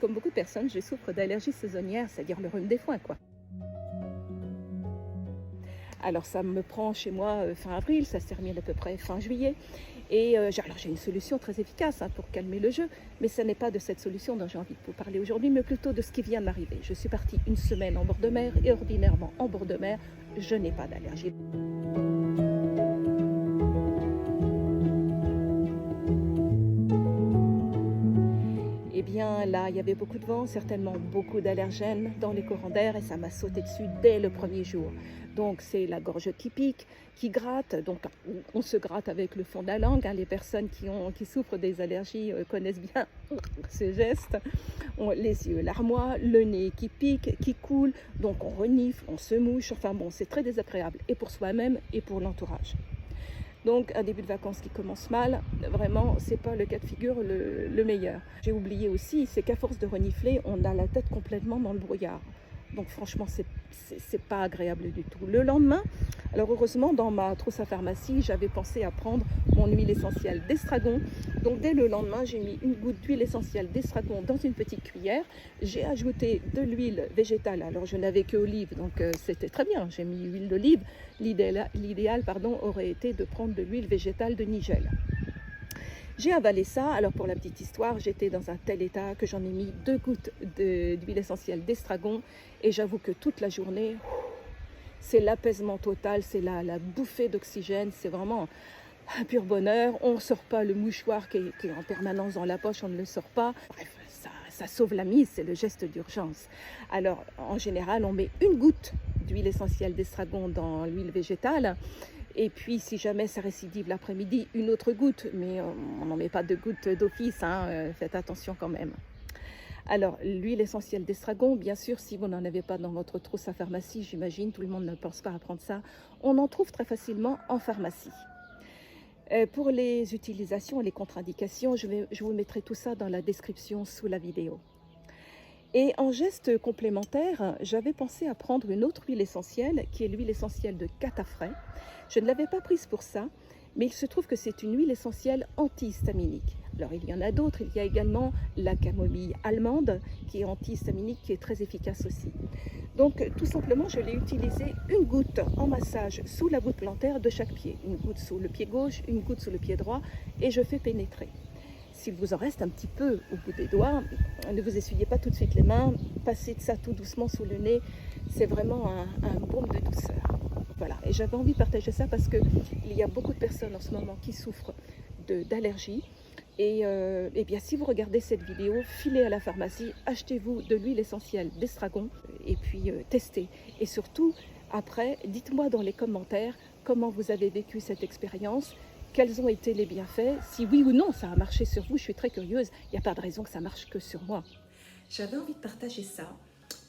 comme beaucoup de personnes, je souffre d'allergie saisonnière, c'est-à-dire le rhume des foins, quoi. Alors ça me prend chez moi fin avril, ça se termine à peu près fin juillet. Et alors j'ai une solution très efficace pour calmer le jeu, mais ce n'est pas de cette solution dont j'ai envie de vous parler aujourd'hui, mais plutôt de ce qui vient de m'arriver. Je suis partie une semaine en bord de mer et ordinairement en bord de mer, je n'ai pas d'allergie. Eh bien là, il y avait beaucoup de vent, certainement beaucoup d'allergènes dans les courants d'air et ça m'a sauté dessus dès le premier jour. Donc c'est la gorge qui pique, qui gratte, donc on se gratte avec le fond de la langue. Les personnes qui souffrent des allergies connaissent bien ce geste. Les yeux larmois, le nez qui pique, qui coule, donc on renifle, on se mouche, enfin bon, c'est très désagréable et pour soi-même et pour l'entourage. Donc un début de vacances qui commence mal, vraiment c'est pas le cas de figure le meilleur. J'ai oublié aussi, c'est qu'à force de renifler, on a la tête complètement dans le brouillard. Donc franchement c'est pas agréable du tout. Le lendemain, alors heureusement dans ma trousse à pharmacie, j'avais pensé à prendre mon huile essentielle d'estragon. Donc dès le lendemain, j'ai mis une goutte d'huile essentielle d'estragon dans une petite cuillère. J'ai ajouté de l'huile végétale. Alors je n'avais que olive, donc c'était très bien. J'ai mis huile d'olive. L'idéal aurait été de prendre de l'huile végétale de Nigel. J'ai avalé ça, alors pour la petite histoire, j'étais dans un tel état que j'en ai mis 2 gouttes d'huile essentielle d'estragon et j'avoue que toute la journée, c'est l'apaisement total, c'est la bouffée d'oxygène, c'est vraiment un pur bonheur. On ne sort pas le mouchoir qui est en permanence dans la poche, on ne le sort pas. Bref, ça sauve la mise, c'est le geste d'urgence. Alors en général, on met une goutte d'huile essentielle d'estragon dans l'huile végétale. Et puis, si jamais ça récidive l'après-midi, une autre goutte, mais on n'en met pas 2 gouttes d'office, faites attention quand même. Alors, l'huile essentielle d'estragon, bien sûr, si vous n'en avez pas dans votre trousse à pharmacie, j'imagine, tout le monde ne pense pas à prendre ça, on en trouve très facilement en pharmacie. Pour les utilisations et les contre-indications, je vous mettrai tout ça dans la description sous la vidéo. Et en geste complémentaire, j'avais pensé à prendre une autre huile essentielle, qui est l'huile essentielle de catafrais. Je ne l'avais pas prise pour ça, mais il se trouve que c'est une huile essentielle antihistaminique. Alors il y en a d'autres, il y a également la camomille allemande, qui est antihistaminique, qui est très efficace aussi. Donc tout simplement, je l'ai utilisée une goutte en massage sous la voûte plantaire de chaque pied. Une goutte sous le pied gauche, une goutte sous le pied droit, et je fais pénétrer. S'il vous en reste un petit peu au bout des doigts, ne vous essuyez pas tout de suite les mains, passez de ça tout doucement sous le nez, c'est vraiment un baume de douceur. Voilà, et j'avais envie de partager ça parce qu'il y a beaucoup de personnes en ce moment qui souffrent d'allergies. Et bien, si vous regardez cette vidéo, filez à la pharmacie, achetez-vous de l'huile essentielle d'estragon et puis testez. Et surtout, après, dites-moi dans les commentaires comment vous avez vécu cette expérience. Quels ont été les bienfaits? Si oui ou non ça a marché sur vous, je suis très curieuse. Il n'y a pas de raison que ça marche que sur moi. J'avais envie de partager ça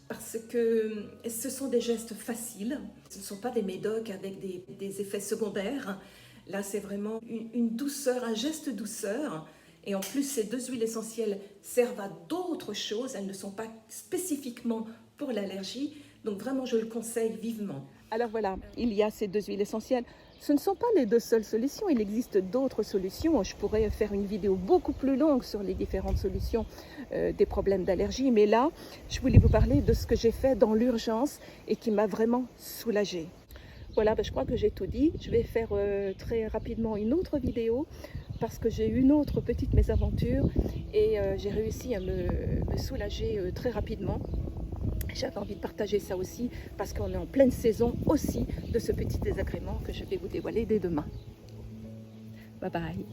parce que ce sont des gestes faciles. Ce ne sont pas des médocs avec des effets secondaires. Là, c'est vraiment une douceur, un geste douceur. Et en plus, ces 2 huiles essentielles servent à d'autres choses. Elles ne sont pas spécifiquement pour l'allergie. Donc vraiment, je le conseille vivement. Alors voilà, il y a ces 2 huiles essentielles. Ce ne sont pas les 2 seules solutions, il existe d'autres solutions. Je pourrais faire une vidéo beaucoup plus longue sur les différentes solutions des problèmes d'allergie, mais là, je voulais vous parler de ce que j'ai fait dans l'urgence et qui m'a vraiment soulagée. Voilà, je crois que j'ai tout dit. Je vais faire très rapidement une autre vidéo parce que j'ai eu une autre petite mésaventure et j'ai réussi à me soulager très rapidement. J'avais envie de partager ça aussi parce qu'on est en pleine saison aussi de ce petit désagrément que je vais vous dévoiler dès demain. Bye bye.